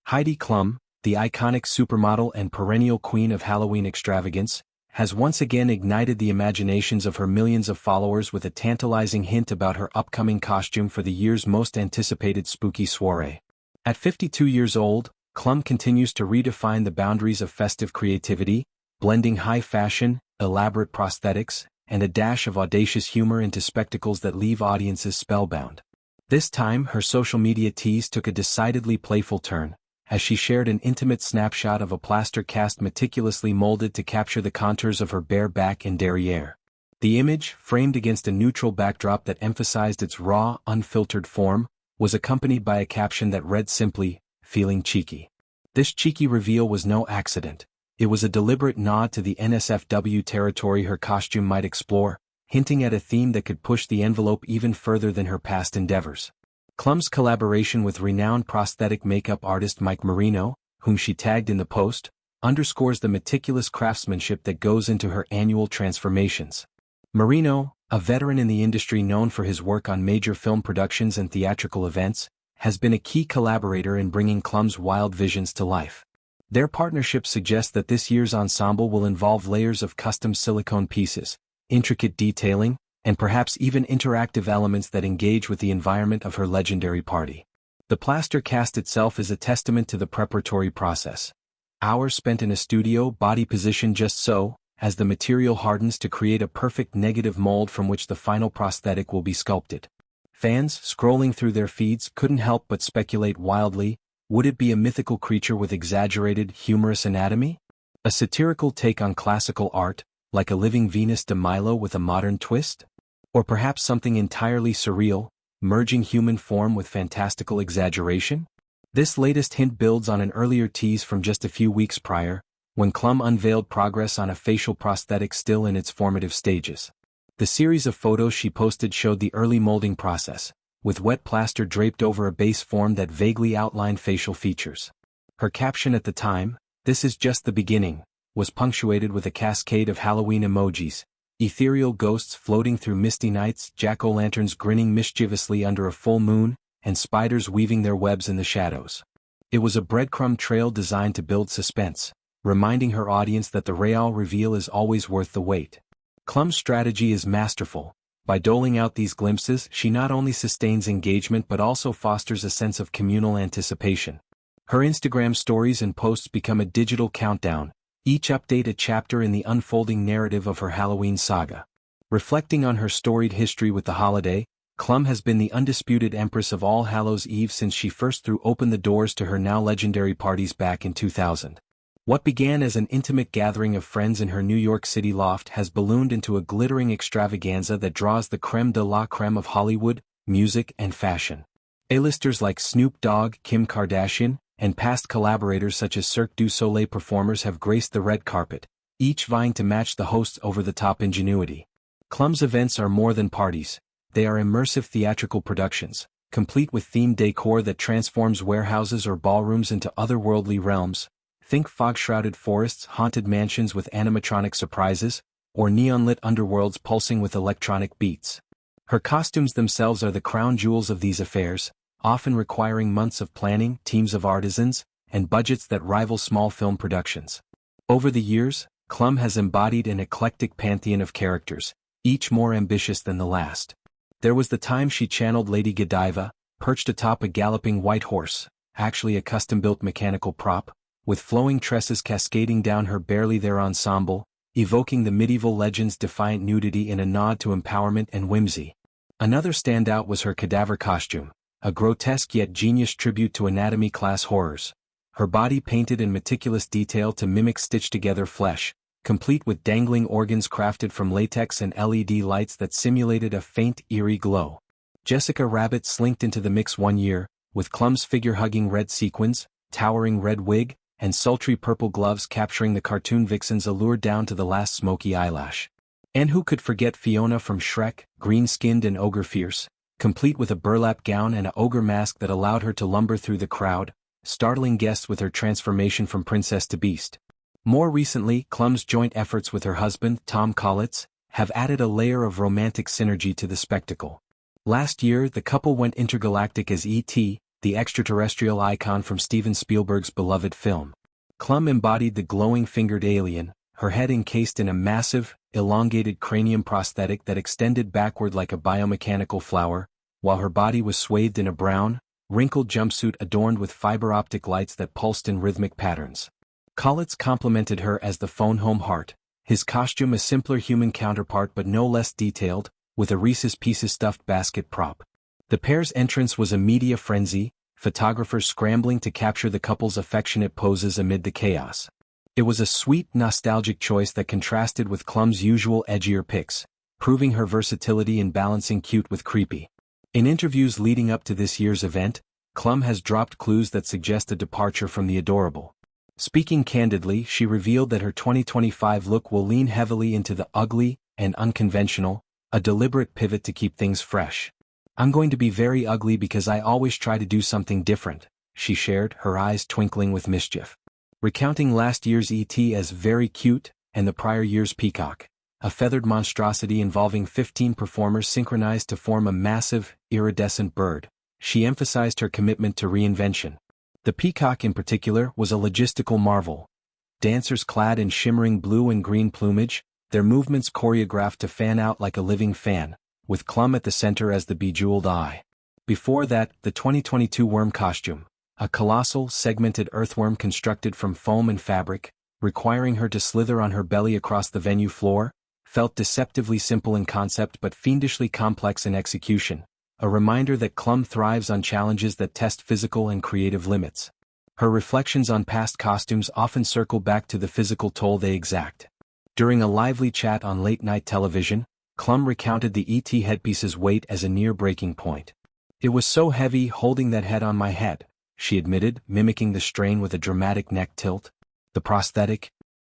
Heidi Klum, the iconic supermodel and perennial queen of Halloween extravagance, has once again ignited the imaginations of her millions of followers with a tantalizing hint about her upcoming costume for the year's most anticipated spooky soiree. At 52 years old, Klum continues to redefine the boundaries of festive creativity, blending high fashion, elaborate prosthetics, and a dash of audacious humor into spectacles that leave audiences spellbound. This time, her social media tease took a decidedly playful turn, as she shared an intimate snapshot of a plaster cast meticulously molded to capture the contours of her bare back and derriere. The image, framed against a neutral backdrop that emphasized its raw, unfiltered form, was accompanied by a caption that read simply, "Feeling cheeky." This cheeky reveal was no accident. It was a deliberate nod to the NSFW territory her costume might explore, hinting at a theme that could push the envelope even further than her past endeavors. Klum's collaboration with renowned prosthetic makeup artist Mike Marino, whom she tagged in the post, underscores the meticulous craftsmanship that goes into her annual transformations. Marino, a veteran in the industry known for his work on major film productions and theatrical events, has been a key collaborator in bringing Klum's wild visions to life. Their partnership suggests that this year's ensemble will involve layers of custom silicone pieces, intricate detailing, and perhaps even interactive elements that engage with the environment of her legendary party. The plaster cast itself is a testament to the preparatory process. Hours spent in a studio body position just so, as the material hardens to create a perfect negative mold from which the final prosthetic will be sculpted. Fans, scrolling through their feeds, couldn't help but speculate wildly, would it be a mythical creature with exaggerated, humorous anatomy? A satirical take on classical art, like a living Venus de Milo with a modern twist? Or perhaps something entirely surreal, merging human form with fantastical exaggeration? This latest hint builds on an earlier tease from just a few weeks prior, when Klum unveiled progress on a facial prosthetic still in its formative stages. The series of photos she posted showed the early molding process, with wet plaster draped over a base form that vaguely outlined facial features. Her caption at the time, "This is just the beginning," was punctuated with a cascade of Halloween emojis, ethereal ghosts floating through misty nights, jack-o'-lanterns grinning mischievously under a full moon, and spiders weaving their webs in the shadows. It was a breadcrumb trail designed to build suspense, reminding her audience that the real reveal is always worth the wait. Klum's strategy is masterful. By doling out these glimpses, she not only sustains engagement but also fosters a sense of communal anticipation. Her Instagram stories and posts become a digital countdown, each update a chapter in the unfolding narrative of her Halloween saga. Reflecting on her storied history with the holiday, Klum has been the undisputed empress of All Hallows' Eve since she first threw open the doors to her now legendary parties back in 2000. What began as an intimate gathering of friends in her New York City loft has ballooned into a glittering extravaganza that draws the creme de la creme of Hollywood, music, and fashion. A-listers like Snoop Dogg, Kim Kardashian, and past collaborators such as Cirque du Soleil performers have graced the red carpet, each vying to match the host's over-the-top ingenuity. Klum's events are more than parties. They are immersive theatrical productions, complete with themed decor that transforms warehouses or ballrooms into otherworldly realms. Think fog-shrouded forests, haunted mansions with animatronic surprises, or neon-lit underworlds pulsing with electronic beats. Her costumes themselves are the crown jewels of these affairs, often requiring months of planning, teams of artisans, and budgets that rival small film productions. Over the years, Klum has embodied an eclectic pantheon of characters, each more ambitious than the last. There was the time she channeled Lady Godiva, perched atop a galloping white horse, actually a custom-built mechanical prop, with flowing tresses cascading down her barely there ensemble, evoking the medieval legend's defiant nudity in a nod to empowerment and whimsy. Another standout was her cadaver costume, a grotesque yet genius tribute to anatomy class horrors. Her body painted in meticulous detail to mimic stitched-together flesh, complete with dangling organs crafted from latex and LED lights that simulated a faint, eerie glow. Jessica Rabbit slinked into the mix one year, with Klum's figure-hugging red sequins, towering red wig, and sultry purple gloves capturing the cartoon vixen's allure down to the last smoky eyelash. And who could forget Fiona from Shrek, green-skinned and ogre-fierce, complete with a burlap gown and an ogre mask that allowed her to lumber through the crowd, startling guests with her transformation from princess to beast. More recently, Klum's joint efforts with her husband, Tom Kaulitz, have added a layer of romantic synergy to the spectacle. Last year, the couple went intergalactic as E.T., the extraterrestrial icon from Steven Spielberg's beloved film. Klum embodied the glowing fingered alien, her head encased in a massive, elongated cranium prosthetic that extended backward like a biomechanical flower, while her body was swathed in a brown, wrinkled jumpsuit adorned with fiber optic lights that pulsed in rhythmic patterns. Kaulitz complimented her as the phone home heart, his costume a simpler human counterpart but no less detailed, with a Reese's Pieces stuffed basket prop. The pair's entrance was a media frenzy, photographers scrambling to capture the couple's affectionate poses amid the chaos. It was a sweet, nostalgic choice that contrasted with Klum's usual edgier pics, proving her versatility in balancing cute with creepy. In interviews leading up to this year's event, Klum has dropped clues that suggest a departure from the adorable. Speaking candidly, she revealed that her 2025 look will lean heavily into the ugly and unconventional, a deliberate pivot to keep things fresh. "I'm going to be very ugly because I always try to do something different," she shared, her eyes twinkling with mischief. Recounting last year's ET as very cute, and the prior year's Peacock, a feathered monstrosity involving 15 performers synchronized to form a massive, iridescent bird, she emphasized her commitment to reinvention. The Peacock in particular was a logistical marvel. Dancers clad in shimmering blue and green plumage, their movements choreographed to fan out like a living fan, with Klum at the center as the bejeweled eye. Before that, the 2022 worm costume, a colossal, segmented earthworm constructed from foam and fabric, requiring her to slither on her belly across the venue floor, felt deceptively simple in concept but fiendishly complex in execution, a reminder that Klum thrives on challenges that test physical and creative limits. Her reflections on past costumes often circle back to the physical toll they exact. During a lively chat on late-night television, Klum recounted the ET headpiece's weight as a near breaking point. "It was so heavy holding that head on my head," she admitted, mimicking the strain with a dramatic neck tilt. "The prosthetic,